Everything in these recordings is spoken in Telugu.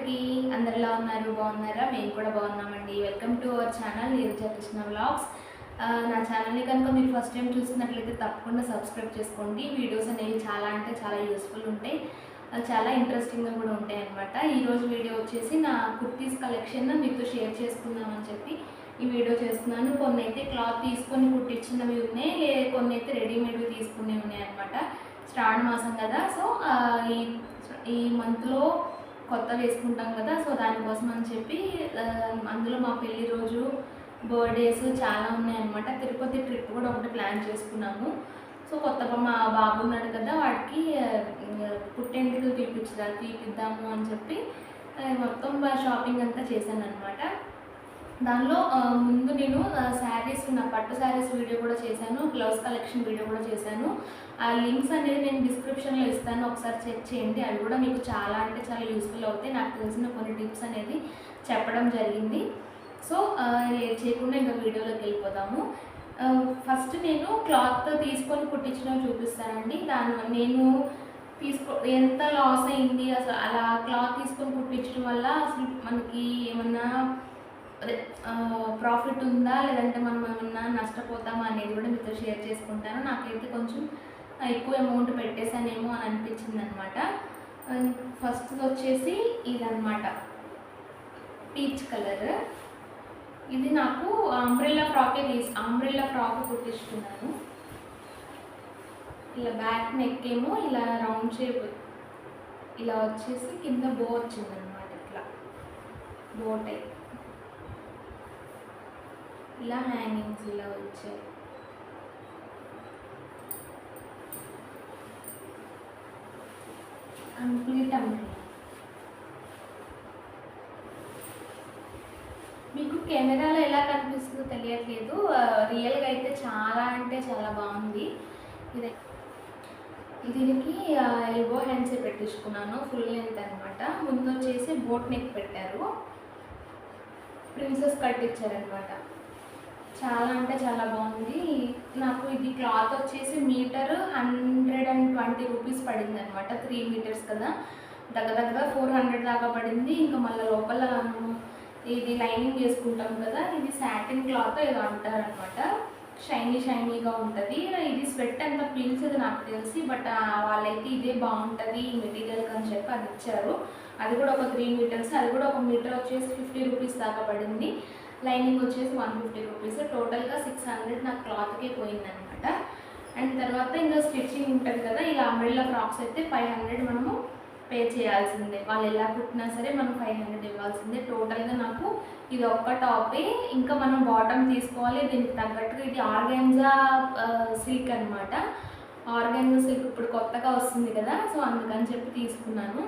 అందరికీ అందరిలా ఉన్నారు బాగున్నారా? మేము కూడా బాగున్నామండి. Welcome to our channel Neeraja Krishna vlogs. నా ఛానల్ని కనుక మీరు ఫస్ట్ టైం చూసినట్లయితే తప్పకుండా సబ్స్క్రైబ్ చేసుకోండి. వీడియోస్ అనేవి చాలా అంటే చాలా యూస్ఫుల్ ఉంటాయి, చాలా ఇంట్రెస్టింగ్గా కూడా ఉంటాయి అన్నమాట. ఈరోజు వీడియో వచ్చేసి నా కుర్తీస్ కలెక్షన్ మీతో షేర్ చేసుకుందామని చెప్పి ఈ వీడియో చేస్తున్నాను. కొన్ని అయితే క్లాత్ తీసుకొని కుట్టించినవి ఉన్నాయి, కొన్ని అయితే రెడీమేడ్వి తీసుకునేవి ఉన్నాయి అనమాట. శ్రావణ మాసం కదా, సో ఈ మంత్లో కొత్త వేసుకుంటాం కదా, సో దానికోసం అని చెప్పి అందులో మా పెళ్లి రోజు బర్త్డేస్ చాలా ఉన్నాయన్నమాట. తిరుపతి ట్రిప్ కూడా ఒకటి ప్లాన్ చేసుకున్నాము. సో కొత్త మా బాబు ఉన్నాడు కదా, వాడికి పుట్టెంటుకలు తీపిద్దాము అని చెప్పి మొత్తం షాపింగ్ అంతా చేశాను అనమాట. దానిలో ముందు నేను శారీస్, నా పట్టు శారీస్ వీడియో కూడా చేశాను, బ్లౌజ్ కలెక్షన్ వీడియో కూడా చేశాను. ఆ లింక్స్ అనేది నేను డిస్క్రిప్షన్లో ఇస్తాను, ఒకసారి చెక్ చేయండి. అవి కూడా మీకు చాలా అంటే చాలా యూస్ఫుల్ అవుతాయి. నాకు తెలిసిన కొన్ని టిప్స్ అనేది చెప్పడం జరిగింది. సో లేట్ చేయకుండా ఇంకా వీడియోలోకి వెళ్ళిపోదాము. ఫస్ట్ నేను క్లాత్ తీసుకొని కుట్టించడం చూపిస్తానండి. నేను ఎంత లాస్ అయింది అసలు, అలా క్లాత్ తీసుకొని కుట్టించడం వల్ల అసలు మనకి ఏమన్నా ప్రాఫిట్ ఉందా, లేదంటే మనం ఏమన్నా నష్టపోతామా అనేది కూడా మీతో షేర్ చేసుకుంటాను. నాకైతే కొంచెం ఎక్కువ అమౌంట్ పెట్టేశానేమో అని అనిపించింది అనమాట. ఫస్ట్ వచ్చేసి ఇదన్నమాట, పీచ్ కలర్. ఇది నాకు అంబ్రెల్లా ఫ్రాక్ కుట్టించుకున్నాను. ఇలా బ్యాక్ నెక్ ఏమో ఇలా రౌండ్ షేప్ ఇలా వచ్చేసి కింద బో వచ్చిందనమాట. ఇట్లా బో టైప్, ఇలా హ్యాంగింగ్స్ ఇలా వచ్చాయి. Complete umbrella. మీకు కెమెరాలో ఎలా కనిపిస్తుందో తెలియట్లేదు, రియల్గా అయితే చాలా అంటే చాలా బాగుంది. దీనికి ఎల్బో హ్యాండ్సే పెట్టించుకున్నాను, ఫుల్ లెంత్ అనమాట. ముందు వచ్చేసి బోట్ నెక్ పెట్టారు, ప్రిన్సెస్ కట్ ఇచ్చారనమాట. చాలా అంటే చాలా బాగుంది. నాకు ఇది క్లాత్ వచ్చేసి మీటర్ 120 రూపీస్ పడింది అనమాట. 3 మీటర్స్ కదా, దగ్గర 400 దాకా పడింది. ఇంకా మళ్ళీ లోపల ఇది లైనింగ్ చేసుకుంటాం కదా, ఇది సాటిన్ క్లాత్ ఏదో అంటారనమాట. షైనీగా ఉంటుంది. ఇది స్వెట్ అంతా పీల్చదు నాకు తెలిసి, బట్ వాళ్ళైతే ఇదే బాగుంటుంది మెటీరియల్ అని చెప్పి అది ఇచ్చారు. అది కూడా ఒక 3 మీటర్స్, అది కూడా ఒక మీటర్ వచ్చేసి 50 రూపీస్ దాకా పడింది. లైనింగ్ వచ్చేసి 150 రూపీస్. టోటల్గా 600 నాకు క్లాత్కే పోయిందనమాట. అండ్ తర్వాత ఇంకా స్టిచ్చింగ్ ఉంటుంది కదా, ఇలా అంబ్రెల్లా ఫ్రాక్స్ అయితే 500 మనము పే చేయాల్సిందే. వాళ్ళు ఎలా కుట్టినా సరే మనం 500 ఇవ్వాల్సిందే. టోటల్గా నాకు ఇది ఒక్క టాపే, ఇంకా మనం బాటమ్ తీసుకోవాలి. దీనికి తగ్గట్టుగా ఇది ఆర్గాన్జా సిల్క్ అనమాట. ఆర్గాన్జా సిల్క్ ఇప్పుడు కొత్తగా వస్తుంది కదా, సో అందుకని చెప్పి తీసుకున్నాను.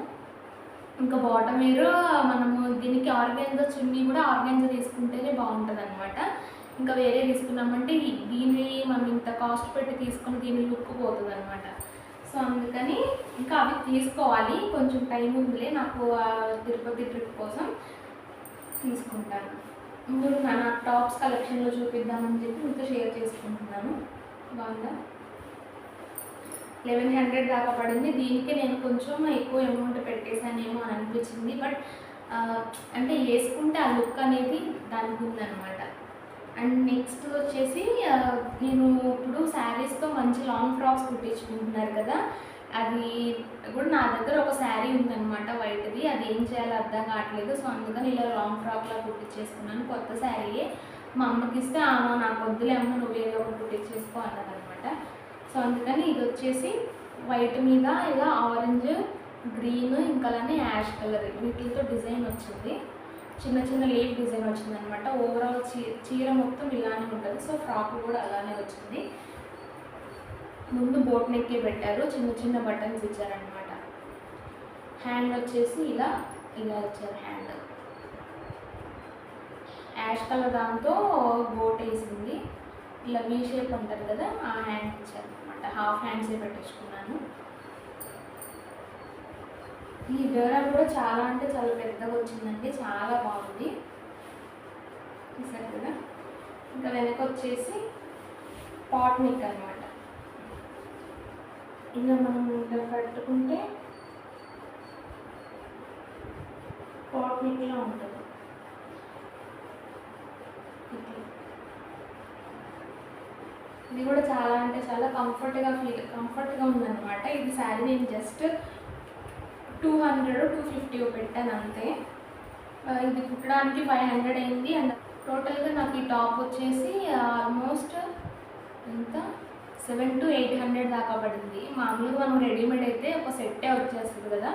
ఇంకా బాటమ్ వేరు మనము దీనికి ఆర్గాన్జా చున్నీ కూడా ఆర్గాన్జా తీసుకుంటేనే బాగుంటుంది అనమాట. ఇంకా వేరే తీసుకున్నామంటే దీన్ని మనం ఇంత కాస్ట్ పెట్టి తీసుకుని దీని లుక్ పోతుంది అనమాట. సో అందుకని ఇంకా అవి తీసుకోవాలి, కొంచెం టైం ఉందిలే నాకు తిరుపతి ట్రిప్ కోసం తీసుకుంటాను. ముందు నా టాప్స్ కలెక్షన్లో చూపిద్దామని చెప్పి మీతో షేర్ చేసుకుంటున్నాను. బాగుందా? 1100 దాకా పడింది. దీనికి నేను కొంచెం ఎక్కువ అమౌంట్ పెట్టేశానేమో అని అనిపించింది, బట్ అంటే వేసుకుంటే ఆ లుక్ అనేది దానికి ఉందన్నమాట. అండ్ నెక్స్ట్ వచ్చేసి నేను ఇప్పుడు శారీస్తో మంచి లాంగ్ ఫ్రాక్స్ కుట్టించుకుంటున్నారు కదా, అది కూడా నా దగ్గర ఒక శారీ ఉందన్నమాట వైట్ది. అది ఏం చేయాలో అర్థం కావట్లేదు. సో అందుకని ఇలా లాంగ్ ఫ్రాక్లా కుట్టించేసుకున్నాను. కొత్త శారీయే, మా అమ్మకి ఇస్తే నాకు వద్దులే అమ్మ నువ్వేదో ఒకటి కుట్టించేసుకో అన్నదనమాట. సో అందుకని ఇది వచ్చేసి వైట్ మీద ఇలా ఆరెంజ్, గ్రీన్, ఇంకా అలానే యాష్ కలర్ వీటితో డిజైన్ వచ్చింది. చిన్న లీఫ్ డిజైన్ వచ్చింది అనమాట. ఓవరాల్ చీర మొత్తం ఇలానే ఉంటుంది. సో ఫ్రాక్ కూడా అలానే వచ్చింది. ముందు బోట్ నెక్కే పెట్టారు, చిన్న బటన్స్ ఇచ్చారనమాట. హ్యాండ్ వచ్చేసి ఇలా ఇచ్చారు. హ్యాండ్ యాష్ కలర్ దాంతో బోట్ వేసింది. ఇలా వీ షేప్ ఉంటుంది కదా, ఆ హ్యాండ్ ఇచ్చారు అనమాట. హాఫ్ హ్యాండ్సే పెట్టించుకున్నాను. ఈ డోరా కూడా చాలా అంటే చాలా పెద్దగా వచ్చిందండి, చాలా బాగుంది. చూసారు కదా. ఇంకా వెనక వచ్చేసి పాట్ నెక్ అనమాట. ఇలా మనం ఇలా కట్టుకుంటే పాట్ నెక్లా ఉంటుంది. ఇది కూడా చాలా అంటే చాలా కంఫర్ట్గా ఉందన్నమాట. ఇది శారీ నేను జస్ట్ 200-250 పెట్టాను అంతే. ఇది కుట్టడానికి 500 అయింది. అండ్ టోటల్గా నాకు ఈ టాప్ వచ్చేసి ఆల్మోస్ట్ ఎంత 700-800 దాకా పడింది. మామూలుగా మనం రెడీమేడ్ అయితే ఒక సెట్టే వచ్చేస్తుంది కదా,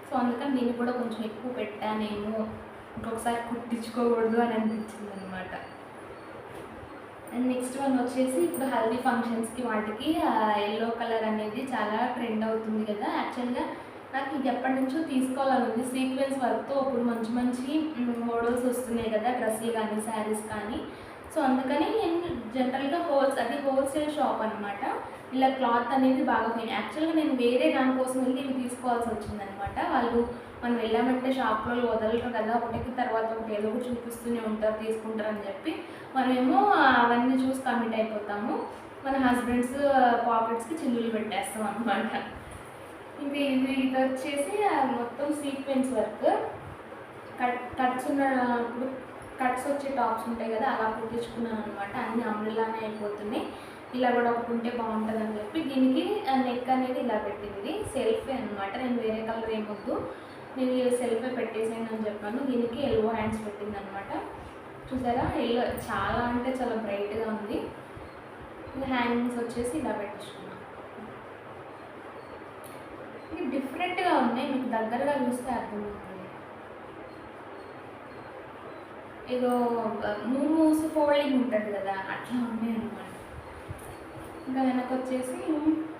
సో అందుకని దీన్ని కూడా కొంచెం ఎక్కువ పెట్టానేమో, ఇంకొకసారి కుట్టించుకోకూడదు అని అనిపించింది అనమాట. అండ్ నెక్స్ట్ వన్ వచ్చేసి ఇప్పుడు హల్దీ ఫంక్షన్స్కి వాటికి ఎల్లో కలర్ అనేది చాలా ట్రెండ్ అవుతుంది కదా. యాక్చువల్గా నాకు ఇది ఎప్పటి నుంచో తీసుకోవాలని ఉంది. సీక్వెన్స్ వర్క్తో ఇప్పుడు మంచి మంచి మోడల్స్ వస్తున్నాయి కదా, డ్రెస్సులు కానీ శారీస్ కానీ. సో అందుకని నేను జనరల్గా హోల్సేల్ షాప్ అనమాట. ఇలా క్లాత్ అనేది బాగా పోయింది. యాక్చువల్గా నేను వేరే దానికోసం వెళ్ళి ఇవి తీసుకోవాల్సి వచ్చిందనమాట. వాళ్ళు మనం వెళ్ళామంటే షాప్లో వదలరు కదా, ఒకటికి తర్వాత ఒకటి ఏదో ఒకటి చూపిస్తూనే ఉంటారు, తీసుకుంటారు అని చెప్పి మనమేమో అవన్నీ చూసి కమిట్ అయిపోతాము. మన హస్బెండ్స్ పాకెట్స్కి చిల్లులు పెట్టేస్తాం అనమాట. ఇది వచ్చేసి మొత్తం సీక్వెన్స్ వర్క్. కట్స్ వచ్చే టాప్స్ ఉంటాయి కదా, అలా కుట్టించుకున్నాను అనమాట. అన్ని అంబ్రెల్లానే అయిపోతున్నాయి. ఇలా కూడా ఒకటి ఉంటే బాగుంటుంది అని చెప్పి దీనికి నెక్ అనేది ఇలా పెట్టింది. సెల్ఫే అనమాట. నేను వేరే కలర్ ఏమొద్దు, నేను సెల్ఫే పెట్టేసాను అని చెప్పాను. దీనికి ఎల్బో హ్యాండ్స్ పెట్టింది అనమాట. చూసారా, ఎల్లో చాలా అంటే చాలా బ్రైట్గా ఉంది. హ్యాంగింగ్స్ వచ్చేసి ఇలా పెట్టించుకున్నాను. ఇది డిఫరెంట్గా ఉన్నాయి, మీకు దగ్గరగా చూస్తే అర్థమవుతుంది. ఏదో మూవ్స్ ఫోల్డింగ్ ఉంటుంది కదా, అట్లా ఉన్నాయి అనమాట. ఇంకా వెనక వచ్చేసి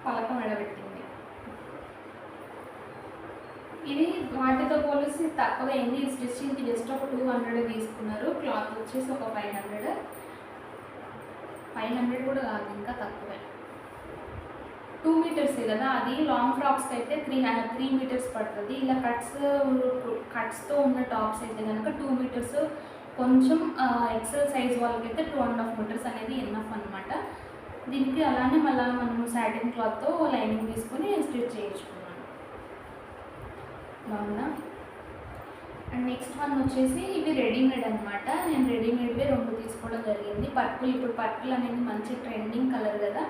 పలకం ఎడబెట్టింది. ఇది వాటితో పోలిసి తక్కువ అయింది. స్టిచ్చింగ్కి జస్ట్ ఒక 200 తీసుకున్నారు. క్లాత్ వచ్చేసి ఒక 500 కూడా కాదు, ఇంకా తక్కువే. 2 మీటర్సే కదా, అది లాంగ్ ఫ్రాక్స్కి అయితే 3 మీటర్స్ పడుతుంది. ఇలా కట్స్తో ఉన్న టాప్స్ అయితే కనుక 2 మీటర్స్, కొంచెం ఎక్సెల్ సైజ్ వాళ్ళకైతే 2.5 మీటర్స్ అనేది ఎన్నఫ్ అనమాట. దీనికి అలానే మళ్ళీ మనం సాటిన్ క్లాత్తో లైనింగ్ తీసుకొని స్టిచ్ చేయించుకున్నాను. బాగుందా? అండ్ నెక్స్ట్ వన్ వచ్చేసి ఇవి రెడీమేడ్ అనమాట. నేను రెడీమేడ్వే 2 తీసుకోవడం జరిగింది. ఇప్పుడు పర్పుల్ అనేది మంచి ట్రెండింగ్ కలర్ కదా,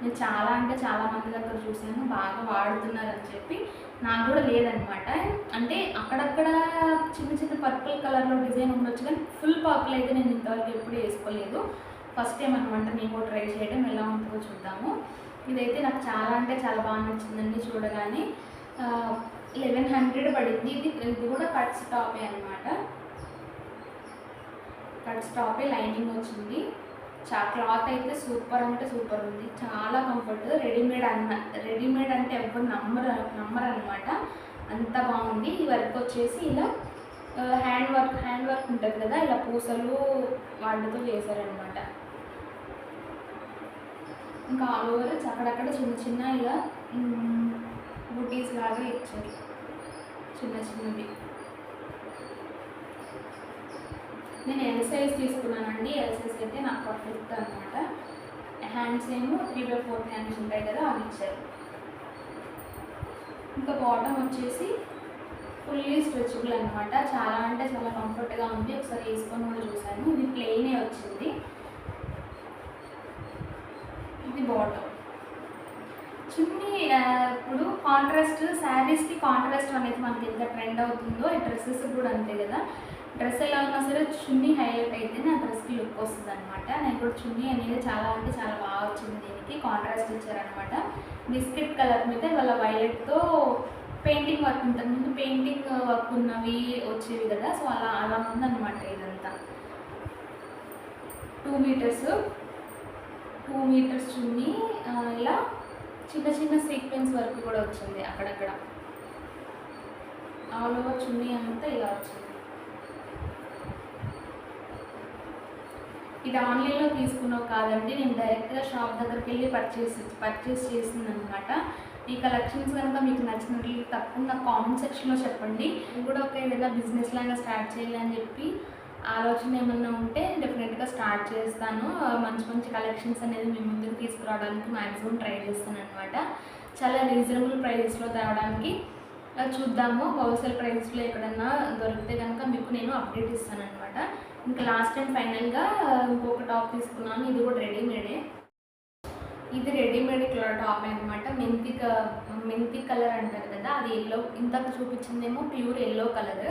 నేను చాలా అంటే చాలా మంది దగ్గర చూసాను, బాగా వాడుతున్నారని చెప్పి. నాకు కూడా లేదనమాట. అంటే అక్కడక్కడ చిన్న పర్పుల్ కలర్లో డిజైన్ ఉండొచ్చు, కానీ ఫుల్ పర్పుల్ అయితే నేను ఇంతవరకు ఎప్పుడు వేసుకోలేదు. ఫస్ట్ టైం అనమాట నేను కూడా ట్రై చేయడం, ఎలా ఉంటుందో చూద్దాము. ఇదైతే నాకు చాలా అంటే చాలా బాగా నచ్చిందండి. చూడగానే 1100 పడింది. ఇది కూడా కట్స్ టాపే అనమాట. కట్స్ టాపే, లైనింగ్ వచ్చింది. క్లాత్ అయితే సూపర్ అంటే సూపర్ ఉంది, చాలా కంఫర్ట్. రెడీమేడ్ అంటే ఎవరు నమ్మరు అనమాట, అంత బాగుంది. ఈ వర్క్ వచ్చేసి ఇలా హ్యాండ్ వర్క్ ఉంటుంది కదా, ఇలా పూసలు వాటితో చేశారనమాట. ఇంకా ఆల్ ఓవర్ అక్కడక్కడ చిన్న ఇలా బుటీస్ లాగా ఇచ్చారు, చిన్నవి. నేను ఎల్ సైజ్ తీసుకున్నానండి. ఎల్ సైజ్ అయితే నాకు పర్ఫెక్ట్ అనమాట. హ్యాండ్స్ ఏమో 3/4 హ్యాండ్స్ ఉంటాయి కదా, అవి ఇచ్చారు. ఇంకా బాటమ్ వచ్చేసి ఫుల్లీ స్ట్రెచబుల్ అనమాట. చాలా అంటే చాలా కంఫర్ట్గా ఉంది. ఒకసారి వేసుకొని కూడా చూసాను. ఇది ప్లెయినే వచ్చింది. ఇది బాటమ్. చున్నీ ఇప్పుడు కాంట్రాస్ట్ శారీస్కి కాంట్రాస్ట్ అనేది మనకి ఎంత ట్రెండ్ అవుతుందో, ఈ డ్రెస్సెస్ కూడా అంతే కదా. డ్రెస్ ఎలా ఉన్నా సరే చున్నీ హైలైట్ అయితేనే ఆ డ్రెస్కి లుక్ వస్తుంది అనమాట. నేను కూడా చున్నీ అనేది చాలా అంటే చాలా బాగా వచ్చింది. దీనికి కాంట్రాస్ట్ ఇచ్చారనమాట. బిస్కెట్ కలర్ మీద వాళ్ళ వైలెట్తో పెయింటింగ్ వర్క్ ఉంటుంది. ముందు పెయింటింగ్ వర్క్ ఉన్నవి వచ్చేవి కదా, సో అలా ఉందన్నమాట. ఇదంతా 2 మీటర్స్ చున్నీ. ఇలా చిన్న సీక్వెన్స్ వర్క్ కూడా వచ్చింది అక్కడక్కడ. ఆల్ ఓవర్ చున్నీ అంతా ఇలా వచ్చింది. ఇది ఆన్లైన్లో తీసుకున్నావు కాదండి, నేను డైరెక్ట్గా షాప్ దగ్గరికి వెళ్ళి పర్చేస్ చేసింది అనమాట. ఈ కలెక్షన్స్ కనుక మీకు నచ్చినట్లు తప్పకుండా కామెంట్ సెక్షన్లో చెప్పండి. నేను కూడా ఒక ఏదైనా బిజినెస్ లాగా స్టార్ట్ చేయాలని చెప్పి ఆలోచన ఏమన్నా ఉంటే డెఫినెట్గా స్టార్ట్ చేస్తాను. మంచి కలెక్షన్స్ అనేది మీ ముందుకు తీసుకురావడానికి మ్యాక్సిమం ట్రై చేస్తాను అనమాట. చాలా రీజనబుల్ ప్రైజెస్లో తేవడానికి చూద్దాము. హోల్సేల్ ప్రైస్లో ఎక్కడన్నా దొరికితే కనుక మీకు నేను అప్డేట్ ఇస్తాను అనమాట. ఇంకా లాస్ట్ అండ్ ఫైనల్గా ఇంకొక టాప్ తీసుకున్నాను. ఇది కూడా రెడీమేడే. ఇది రెడీమేడ్ టాప్ అనమాట. మెంతి కలర్ అంటారు కదా, అది ఎల్లో. ఇంతకు చూపించిందేమో ప్యూర్ ఎల్లో కలర్,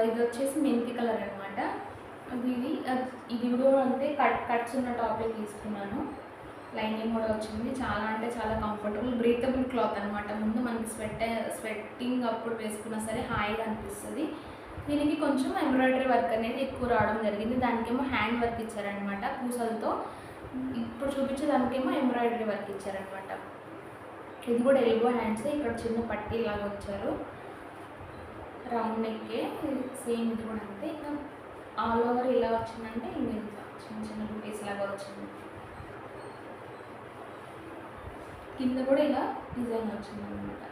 ఇది వచ్చేసి మెంతి కలర్ అనమాట. ఇది కూడా అంటే కట్స్ ఉన్న టాపే తీసుకున్నాను. లైనింగ్ కూడా వచ్చింది. చాలా అంటే చాలా కంఫర్టబుల్, బ్రీతబుల్ క్లాత్ అనమాట. ముందు మనకి స్వెట్టింగ్ అప్పుడు వేసుకున్నా సరే హాయిగా అనిపిస్తుంది. దీనికి కొంచెం ఎంబ్రాయిడరీ వర్క్ అనేది ఎక్కువ రావడం జరిగింది. దానికేమో హ్యాండ్ వర్క్ ఇచ్చారనమాట పూసలతో. ఇప్పుడు చూపించే దానికేమో ఎంబ్రాయిడరీ వర్క్ ఇచ్చారనమాట. ఇది కూడా ఎల్బో హ్యాండ్స్. ఇక్కడ చిన్న పట్టీ లాగా వచ్చారు, రౌండ్ నెక్కే. సేమ్ ఇది కూడా అంతే. ఇంకా ఆల్ ఓవర్ ఇలా వచ్చిందంటే ఇంకా చిన్న చిన్న బుటీస్ లాగా వచ్చింది. కింద కూడా ఇలా డిజైన్ వచ్చింది అనమాట.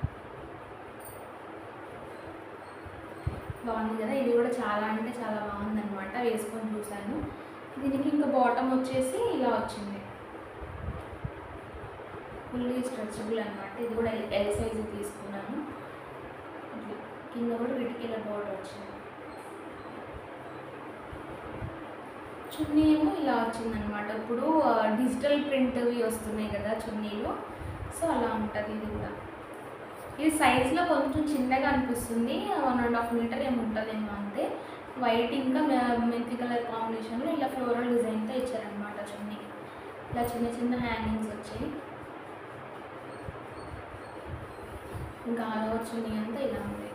బాగుంది కదా. ఇది కూడా చాలా అంటే చాలా బాగుందన్నమాట. వేసుకొని చూశాను. దీనికి ఇంకా బాటమ్ వచ్చేసి ఇలా వచ్చింది, ఫుల్లీ స్ట్రెచబుల్ అనమాట. ఇది కూడా ఎల్ సైజు తీసుకున్నాను. కింద కూడా వీటికి ఇలా బార్డర్ వచ్చింది. చున్నీ ఏమో ఇలా వచ్చిందనమాట. ఇప్పుడు డిజిటల్ ప్రింట్వి వస్తున్నాయి కదా చున్నీలు, సో అలా ఉంటుంది. ఇది కూడా ఇది సైజ్లో కొంచెం చిన్నగా అనిపిస్తుంది. 1.5 మీటర్ ఏమి ఉంటుందేమో అంతే. వైట్ ఇంకా మెంతి కలర్ కాంబినేషన్లో ఇలా ఫ్లోరల్ డిజైన్తో ఇచ్చారనమాట చున్నీ. ఇలా చిన్న చిన్న హ్యాంగింగ్స్ వచ్చాయి. ఇంకా ఆల్ ఓవర్ చున్నీ అంతా ఇలా ఉంది.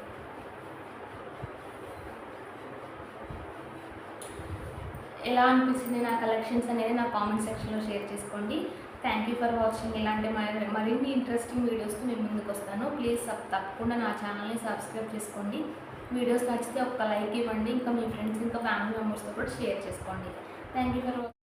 ఎలా అనిపిస్తుంది నా కలెక్షన్స్ అనేది నా కామెంట్ సెక్షన్లో షేర్ చేసుకోండి. Thank you for watching. ఇలాంటి మరిన్ని ఇంట్రెస్టింగ్ వీడియోస్తో మేము ముందుకు వస్తాను. ప్లీజ్ తప్పకుండా నా ఛానల్ని సబ్స్క్రైబ్ చేసుకోండి. వీడియోస్ నచ్చితే ఒక లైక్ ఇవ్వండి. ఇంకా మీ ఫ్రెండ్స్ ఇంకా ఫ్యామిలీ మెంబర్స్తో కూడా షేర్ చేసుకోండి. Thank you for watching.